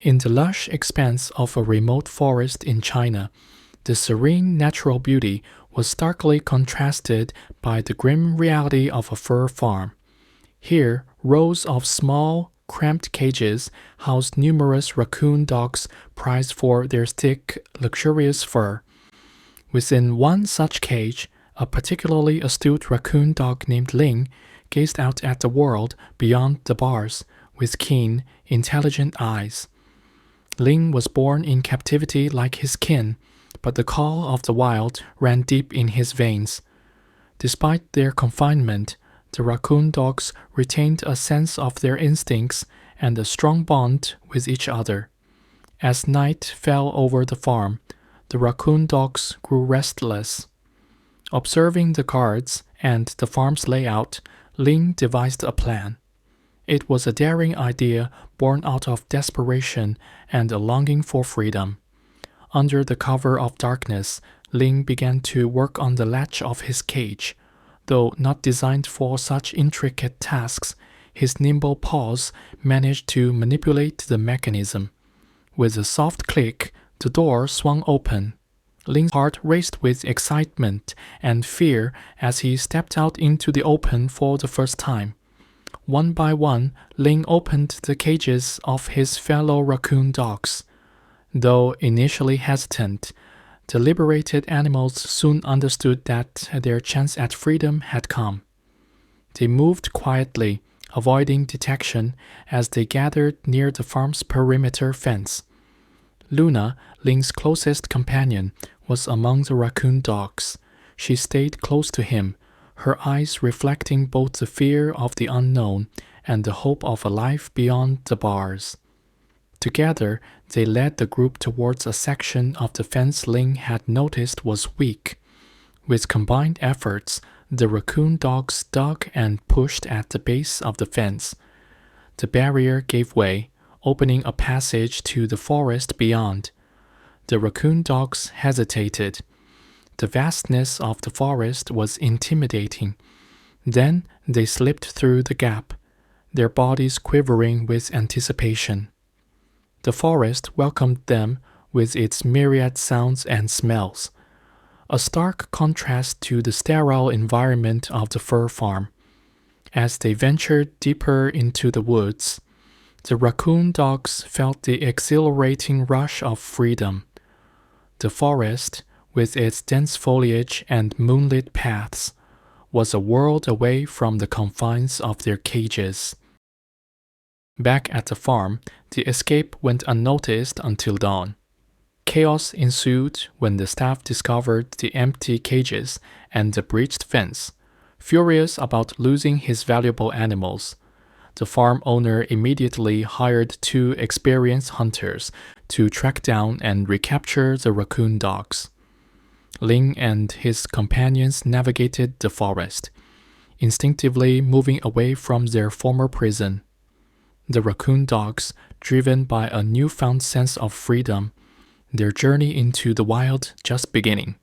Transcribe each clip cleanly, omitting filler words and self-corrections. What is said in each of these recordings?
In the lush expanse of a remote forest in China, the serene natural beauty was starkly contrasted by the grim reality of a fur farm. Here, rows of small, cramped cages housed numerous raccoon dogs prized for their thick, luxurious fur. Within one such cage, a particularly astute raccoon dog named Ling gazed out at the world beyond the bars with keen, intelligent eyes. Ling was born in captivity like his kin, but the call of the wild ran deep in his veins. Despite their confinement, the raccoon dogs retained a sense of their instincts and a strong bond with each other. As night fell over the farm, the raccoon dogs grew restless. Observing the guards and the farm's layout, Ling devised a plan. It was a daring idea born out of desperation and a longing for freedom. Under the cover of darkness, Ling began to work on the latch of his cage. Though not designed for such intricate tasks, his nimble paws managed to manipulate the mechanism. With a soft click, the door swung open. Ling's heart raced with excitement and fear as he stepped out into the open for the first time. One by one, Ling opened the cages of his fellow raccoon dogs. Though initially hesitant, the liberated animals soon understood that their chance at freedom had come. They moved quietly, avoiding detection as they gathered near the farm's perimeter fence. Luna, Ling's closest companion, was among the raccoon dogs. She stayed close to him, her eyes reflecting both the fear of the unknown and the hope of a life beyond the bars. Together, they led the group towards a section of the fence Ling had noticed was weak. With combined efforts, the raccoon dogs dug and pushed at the base of the fence. The barrier gave way, opening a passage to the forest beyond. The raccoon dogs hesitated. The vastness of the forest was intimidating. Then they slipped through the gap, their bodies quivering with anticipation. The forest welcomed them with its myriad sounds and smells, a stark contrast to the sterile environment of the fur farm. As they ventured deeper into the woods, the raccoon dogs felt the exhilarating rush of freedom. The forest, with its dense foliage and moonlit paths, was a world away from the confines of their cages. Back at the farm, the escape went unnoticed until dawn. Chaos ensued when the staff discovered the empty cages and the breached fence. Furious about losing his valuable animals, the farm owner immediately hired 2 experienced hunters to track down and recapture the raccoon dogs. Ling and his companions navigated the forest, instinctively moving away from their former prison. The raccoon dogs, driven by a newfound sense of freedom, their journey into the wild just beginning.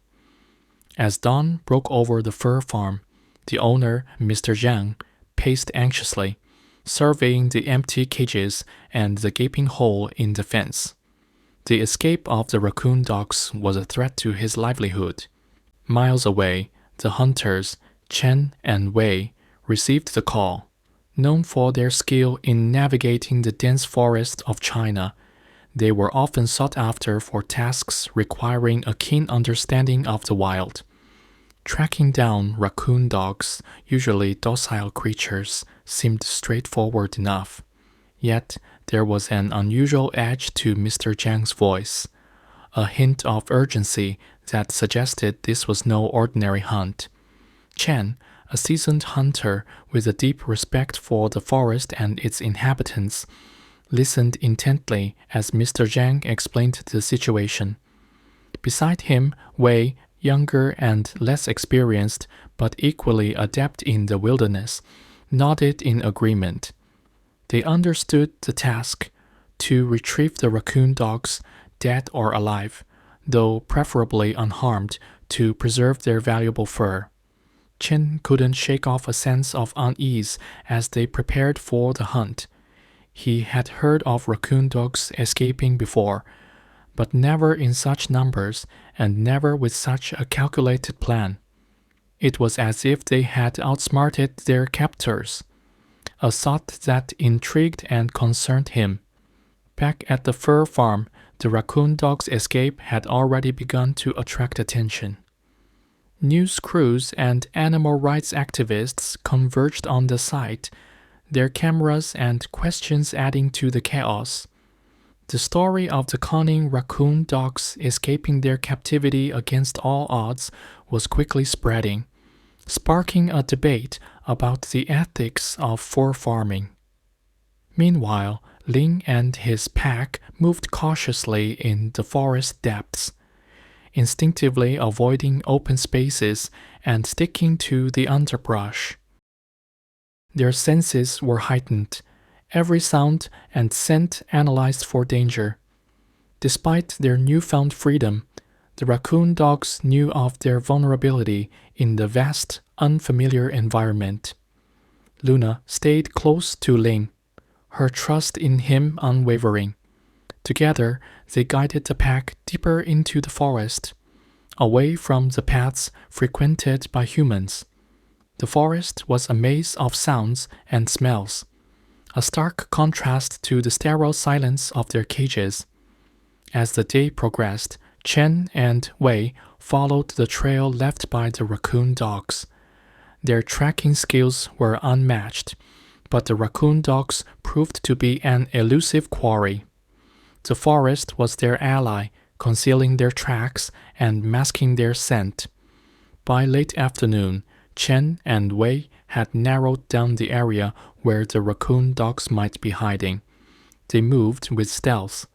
As dawn broke over the fur farm, the owner, Mr. Zhang, paced anxiously, surveying the empty cages and the gaping hole in the fence. The escape of the raccoon dogs was a threat to his livelihood. Miles away, the hunters, Chen and Wei, received the call. Known for their skill in navigating the dense forests of China, they were often sought after for tasks requiring a keen understanding of the wild. Tracking down raccoon dogs, usually docile creatures, seemed straightforward enough. Yet, there was an unusual edge to Mr. Zhang's voice, a hint of urgency that suggested this was no ordinary hunt. Chen, a seasoned hunter with a deep respect for the forest and its inhabitants, listened intently as Mr. Zhang explained the situation. Beside him, Wei, younger and less experienced but equally adept in the wilderness, nodded in agreement. They understood the task: to retrieve the raccoon dogs, dead or alive, though preferably unharmed, to preserve their valuable fur. Chen couldn't shake off a sense of unease as they prepared for the hunt. He had heard of raccoon dogs escaping before, but never in such numbers and never with such a calculated plan. It was as if they had outsmarted their captors, a thought that intrigued and concerned him. Back at the fur farm, the raccoon dog's escape had already begun to attract attention. News crews and animal rights activists converged on the site, their cameras and questions adding to the chaos. The story of the cunning raccoon dogs escaping their captivity against all odds was quickly spreading, sparking a debate about the ethics of fur farming. Meanwhile, Ling and his pack moved cautiously in the forest depths, instinctively avoiding open spaces and sticking to the underbrush. Their senses were heightened, every sound and scent analyzed for danger. Despite their newfound freedom, the raccoon dogs knew of their vulnerability in the vast, unfamiliar environment. Luna stayed close to Ling, her trust in him unwavering. Together, they guided the pack deeper into the forest, away from the paths frequented by humans. The forest was a maze of sounds and smells, a stark contrast to the sterile silence of their cages. As the day progressed, Chen and Wei followed the trail left by the raccoon dogs. Their tracking skills were unmatched, but the raccoon dogs proved to be an elusive quarry. The forest was their ally, concealing their tracks and masking their scent. By late afternoon, Chen and Wei had narrowed down the area where the raccoon dogs might be hiding. They moved with stealth,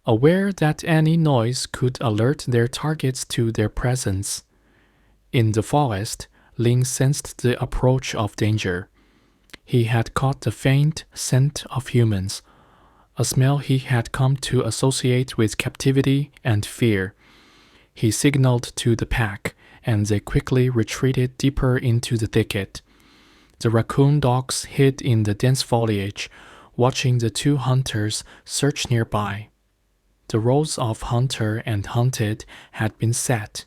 aware that any noise could alert their targets to their presence. In the forest, Ling sensed the approach of danger. He had caught the faint scent of humans, a smell he had come to associate with captivity and fear. He signaled to the pack, and they quickly retreated deeper into the thicket. The raccoon dogs hid in the dense foliage, watching the two hunters search nearby. The roles of hunter and hunted had been set,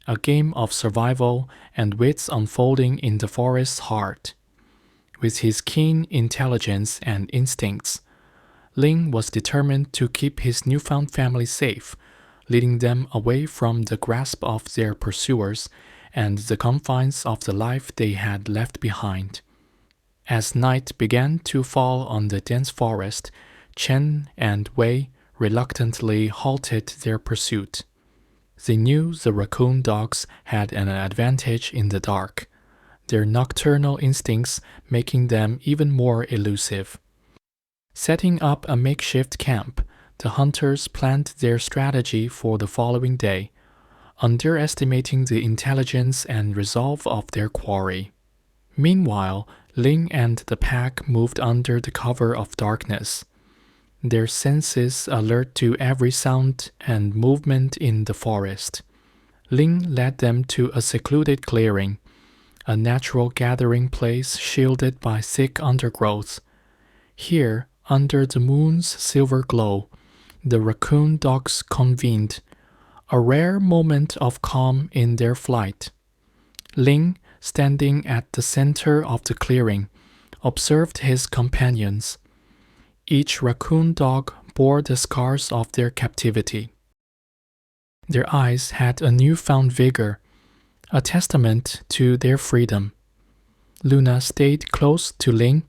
a game of survival and wits unfolding in the forest's heart. With his keen intelligence and instincts, Ling was determined to keep his newfound family safe, leading them away from the grasp of their pursuers and the confines of the life they had left behind. As night began to fall on the dense forest, Chen and Wei reluctantly halted their pursuit. They knew the raccoon dogs had an advantage in the dark, their nocturnal instincts making them even more elusive. Setting up a makeshift camp, the hunters planned their strategy for the following day, underestimating the intelligence and resolve of their quarry. Meanwhile, Ling and the pack moved under the cover of darkness, their senses alert to every sound and movement in the forest. Ling led them to a secluded clearing, a natural gathering place shielded by thick undergrowth. Here, under the moon's silver glow, the raccoon dogs convened, a rare moment of calm in their flight. Ling, standing at the center of the clearing, observed his companions. Each raccoon dog bore the scars of their captivity. Their eyes had a newfound vigor, a testament to their freedom. Luna stayed close to Ling,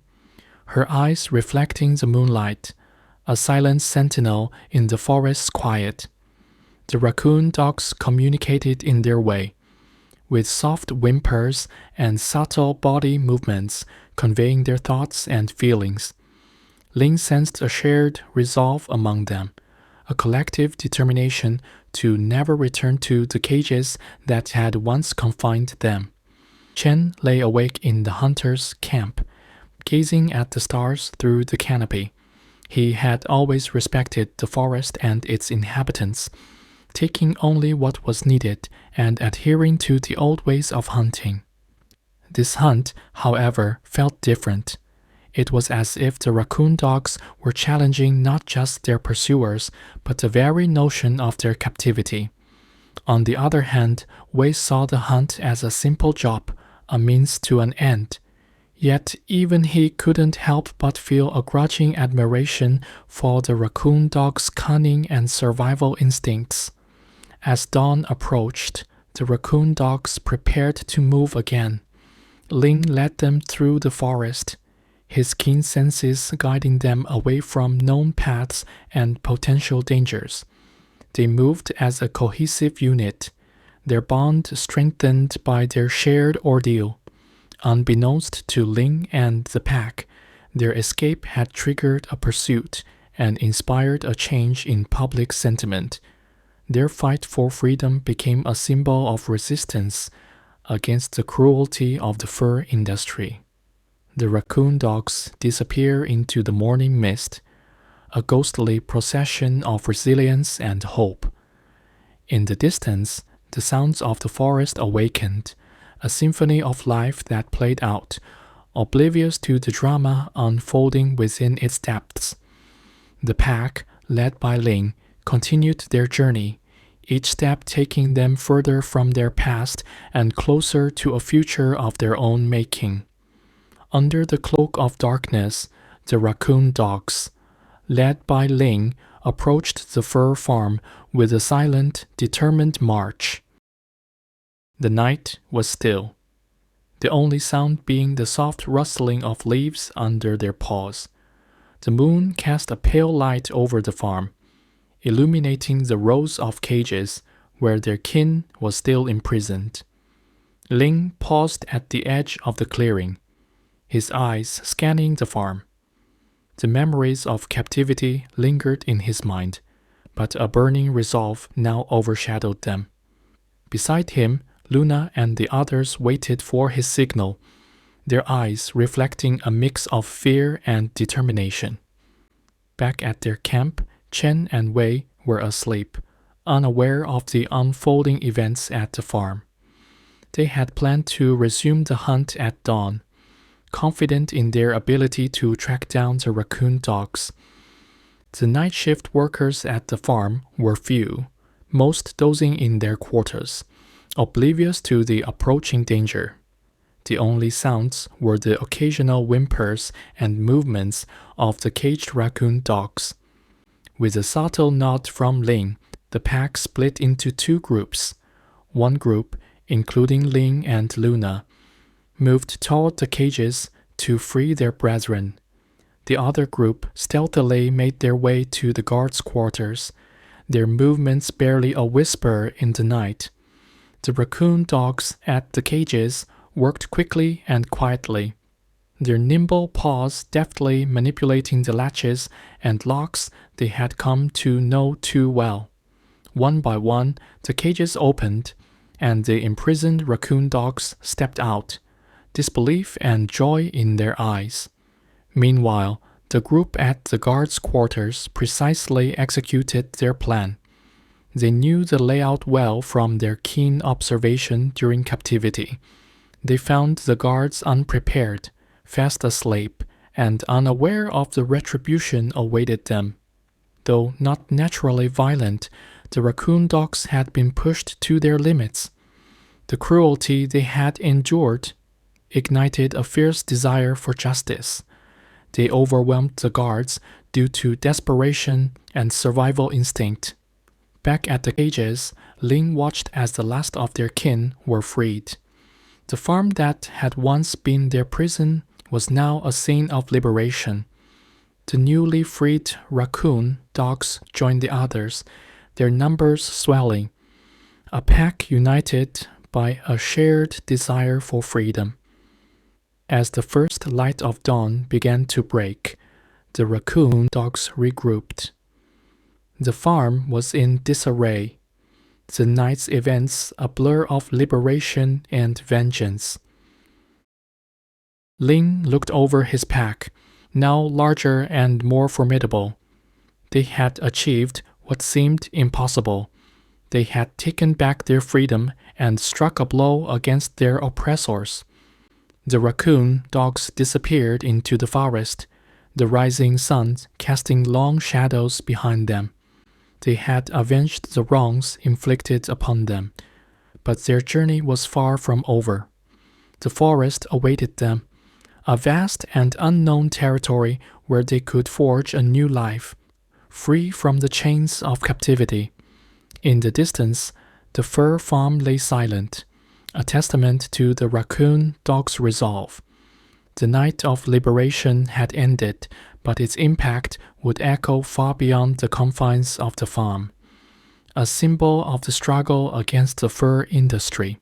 her eyes reflecting the moonlight, a silent sentinel in the forest's quiet. The raccoon dogs communicated in their way, with soft whimpers and subtle body movements conveying their thoughts and feelings. Ling sensed a shared resolve among them, a collective determination to never return to the cages that had once confined them. Chen lay awake in the hunter's camp, gazing at the stars through the canopy. He had always respected the forest and its inhabitants, taking only what was needed and adhering to the old ways of hunting. This hunt, however, felt different. It was as if the raccoon dogs were challenging not just their pursuers, but the very notion of their captivity. On the other hand, Wei saw the hunt as a simple job, a means to an end. Yet even he couldn't help but feel a grudging admiration for the raccoon dog's cunning and survival instincts. As dawn approached, the raccoon dogs prepared to move again. Ling led them through the forest, his keen senses guiding them away from known paths and potential dangers. They moved as a cohesive unit, their bond strengthened by their shared ordeal. Unbeknownst to Ling and the pack, their escape had triggered a pursuit and inspired a change in public sentiment. Their fight for freedom became a symbol of resistance against the cruelty of the fur industry. The raccoon dogs disappear into the morning mist, a ghostly procession of resilience and hope. In the distance, the sounds of the forest awakened, a symphony of life that played out, oblivious to the drama unfolding within its depths. The pack, led by Ling, continued their journey, each step taking them further from their past and closer to a future of their own making. Under the cloak of darkness, the raccoon dogs, led by Ling, approached the fur farm with a silent, determined march. The night was still, the only sound being the soft rustling of leaves under their paws. The moon cast a pale light over the farm, illuminating the rows of cages where their kin was still imprisoned. Ling paused at the edge of the clearing, his eyes scanning the farm. The memories of captivity lingered in his mind, but a burning resolve now overshadowed them. Beside him, Luna and the others waited for his signal, their eyes reflecting a mix of fear and determination. Back at their camp, Chen and Wei were asleep, unaware of the unfolding events at the farm. They had planned to resume the hunt at dawn, confident in their ability to track down the raccoon dogs. The night shift workers at the farm were few, most dozing in their quarters, oblivious to the approaching danger. The only sounds were the occasional whimpers and movements of the caged raccoon dogs. With a subtle nod from Ling, the pack split into two groups. One group, including Ling and Luna, moved toward the cages to free their brethren. The other group stealthily made their way to the guards' quarters, their movements barely a whisper in the night. The raccoon dogs at the cages worked quickly and quietly, their nimble paws deftly manipulating the latches and locks they had come to know too well. One by one, the cages opened, and the imprisoned raccoon dogs stepped out, disbelief and joy in their eyes. Meanwhile, the group at the guards' quarters precisely executed their plan. They knew the layout well from their keen observation during captivity. They found the guards unprepared, fast asleep, and unaware of the retribution awaited them. Though not naturally violent, the raccoon dogs had been pushed to their limits. The cruelty they had endured ignited a fierce desire for justice. They overwhelmed the guards due to desperation and survival instinct. Back at the cages, Ling watched as the last of their kin were freed. The farm that had once been their prison was now a scene of liberation. The newly freed raccoon dogs joined the others, their numbers swelling, a pack united by a shared desire for freedom. As the first light of dawn began to break, the raccoon dogs regrouped. The farm was in disarray, the night's events a blur of liberation and vengeance. Ling looked over his pack, now larger and more formidable. They had achieved what seemed impossible. They had taken back their freedom and struck a blow against their oppressors. The raccoon dogs disappeared into the forest, the rising sun casting long shadows behind them. They had avenged the wrongs inflicted upon them, but their journey was far from over. The forest awaited them, a vast and unknown territory where they could forge a new life, free from the chains of captivity. In the distance, the fur farm lay silent, a testament to the raccoon dog's resolve. The night of liberation had ended, but its impact would echo far beyond the confines of the farm. A symbol of the struggle against the fur industry,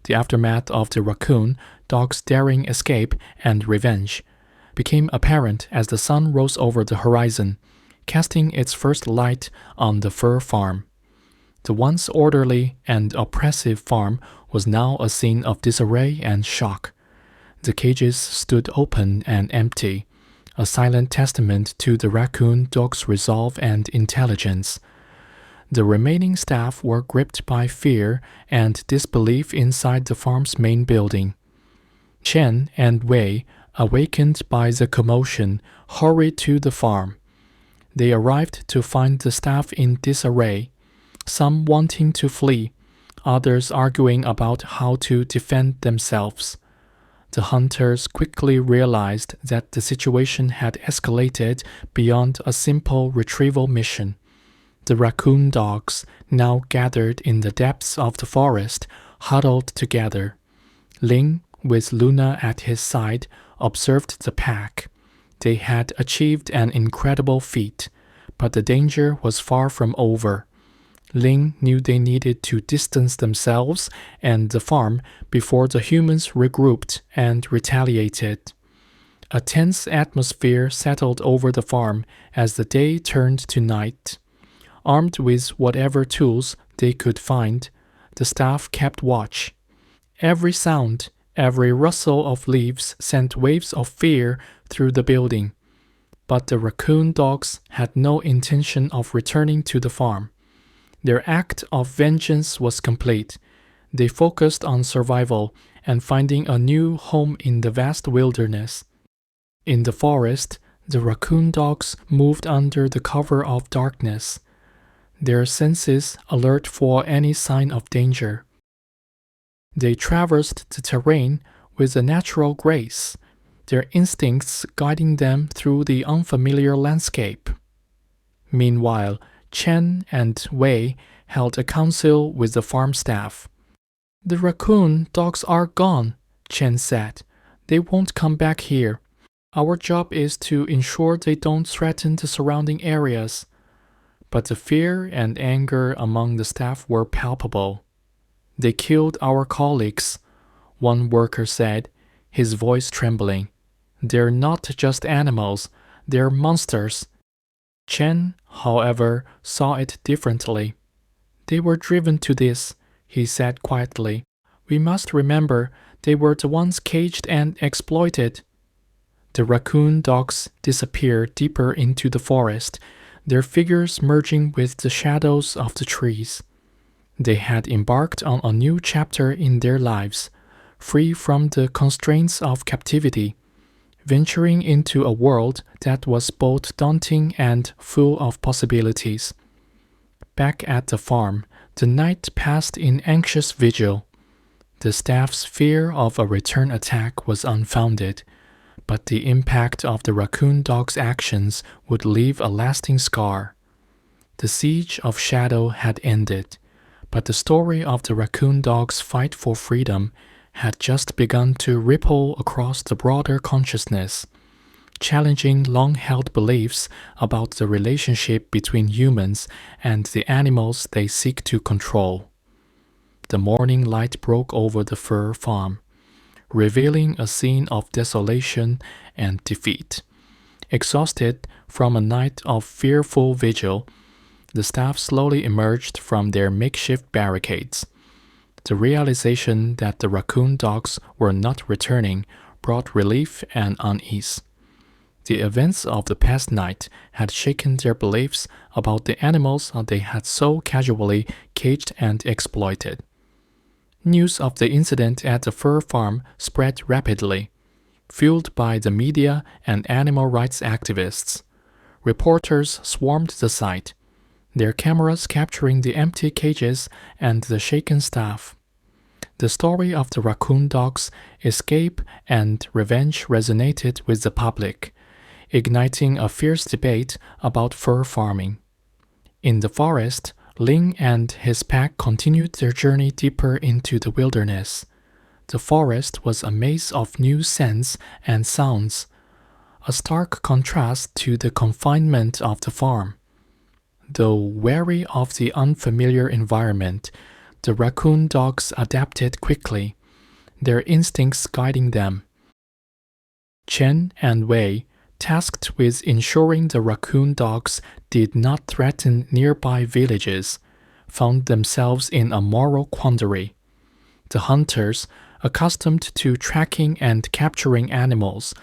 the aftermath of the raccoon dog's daring escape and revenge, became apparent as the sun rose over the horizon, casting its first light on the fur farm. The once orderly and oppressive farm was now a scene of disarray and shock. The cages stood open and empty, a silent testament to the raccoon dog's resolve and intelligence. The remaining staff were gripped by fear and disbelief inside the farm's main building. Chen and Wei, awakened by the commotion, hurried to the farm. They arrived to find the staff in disarray, some wanting to flee, others arguing about how to defend themselves. The hunters quickly realized that the situation had escalated beyond a simple retrieval mission. The raccoon dogs, now gathered in the depths of the forest, huddled together. Ling, with Luna at his side, observed the pack. They had achieved an incredible feat, but the danger was far from over. Ling knew they needed to distance themselves and the farm before the humans regrouped and retaliated. A tense atmosphere settled over the farm as the day turned to night. Armed with whatever tools they could find, the staff kept watch. Every sound, every rustle of leaves sent waves of fear through the building. But the raccoon dogs had no intention of returning to the farm. Their act of vengeance was complete. They focused on survival and finding a new home in the vast wilderness. In the forest, the raccoon dogs moved under the cover of darkness, their senses alert for any sign of danger. They traversed the terrain with a natural grace, their instincts guiding them through the unfamiliar landscape. Meanwhile, Chen and Wei held a council with the farm staff. "The raccoon dogs are gone," Chen said. "They won't come back here. Our job is to ensure they don't threaten the surrounding areas." But the fear and anger among the staff were palpable. "They killed our colleagues," one worker said, his voice trembling. "They're not just animals, they're monsters." Chen, however, saw it differently. "They were driven to this," he said quietly. "We must remember they were the ones caged and exploited." The raccoon dogs disappeared deeper into the forest, their figures merging with the shadows of the trees. They had embarked on a new chapter in their lives, free from the constraints of captivity, venturing into a world that was both daunting and full of possibilities. Back at the farm, the night passed in anxious vigil. The staff's fear of a return attack was unfounded, but the impact of the raccoon dog's actions would leave a lasting scar. The siege of Shadow had ended, but the story of the raccoon dog's fight for freedom had just begun to ripple across the broader consciousness, challenging long-held beliefs about the relationship between humans and the animals they seek to control. The morning light broke over the fur farm, revealing a scene of desolation and defeat. Exhausted from a night of fearful vigil, the staff slowly emerged from their makeshift barricades. The realization that the raccoon dogs were not returning brought relief and unease. The events of the past night had shaken their beliefs about the animals they had so casually caged and exploited. News of the incident at the fur farm spread rapidly, fueled by the media and animal rights activists. Reporters swarmed the site, their cameras capturing the empty cages and the shaken staff. The story of the raccoon dog's escape and revenge resonated with the public, igniting a fierce debate about fur farming. In the forest, Ling and his pack continued their journey deeper into the wilderness. The forest was a maze of new scents and sounds, a stark contrast to the confinement of the farm. Though wary of the unfamiliar environment, the raccoon dogs adapted quickly, their instincts guiding them. Chen and Wei, tasked with ensuring the raccoon dogs did not threaten nearby villages, found themselves in a moral quandary. The hunters, accustomed to tracking and capturing animals,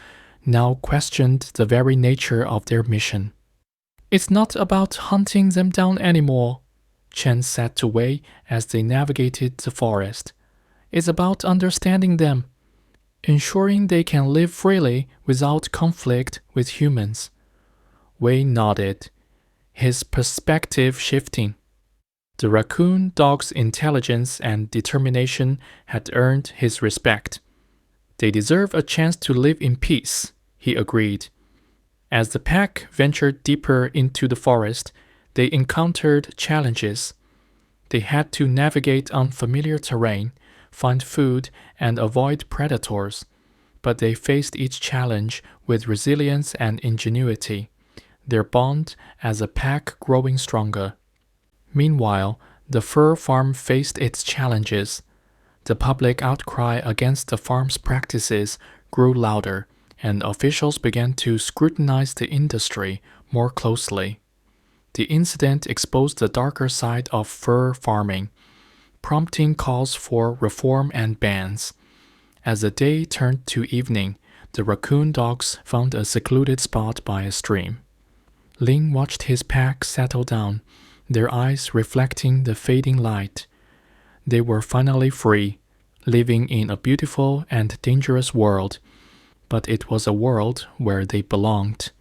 now questioned the very nature of their mission. "It's not about hunting them down anymore," Chen said to Wei as they navigated the forest. "It's about understanding them, ensuring they can live freely without conflict with humans." Wei nodded, his perspective shifting. The raccoon dog's intelligence and determination had earned his respect. "They deserve a chance to live in peace," he agreed. As the pack ventured deeper into the forest, they encountered challenges. They had to navigate unfamiliar terrain, find food, and avoid predators. But they faced each challenge with resilience and ingenuity, their bond as a pack growing stronger. Meanwhile, the fur farm faced its challenges. The public outcry against the farm's practices grew louder, and officials began to scrutinize the industry more closely. The incident exposed the darker side of fur farming, prompting calls for reform and bans. As the day turned to evening, the raccoon dogs found a secluded spot by a stream. Ling watched his pack settle down, their eyes reflecting the fading light. They were finally free, living in a beautiful and dangerous world, but it was a world where they belonged.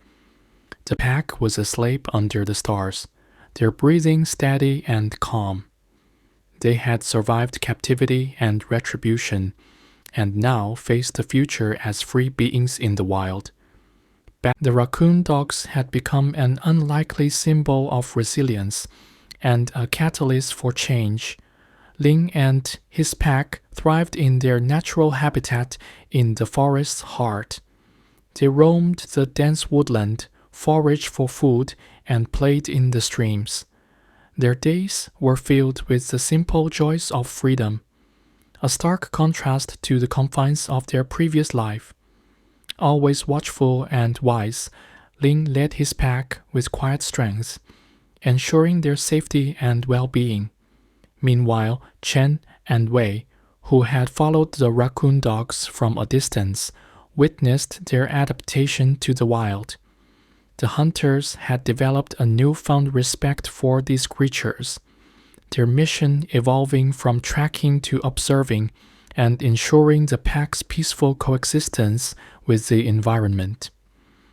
The pack was asleep under the stars, their breathing steady and calm. They had survived captivity and retribution, and now faced the future as free beings in the wild. The raccoon dogs had become an unlikely symbol of resilience and a catalyst for change. Ling and his pack thrived in their natural habitat in the forest's heart. They roamed the dense woodland, foraged for food, and played in the streams. Their days were filled with the simple joys of freedom, a stark contrast to the confines of their previous life. Always watchful and wise, Ling led his pack with quiet strength, ensuring their safety and well-being. Meanwhile, Chen and Wei, who had followed the raccoon dogs from a distance, witnessed their adaptation to the wild. The hunters had developed a newfound respect for these creatures, their mission evolving from tracking to observing and ensuring the pack's peaceful coexistence with the environment.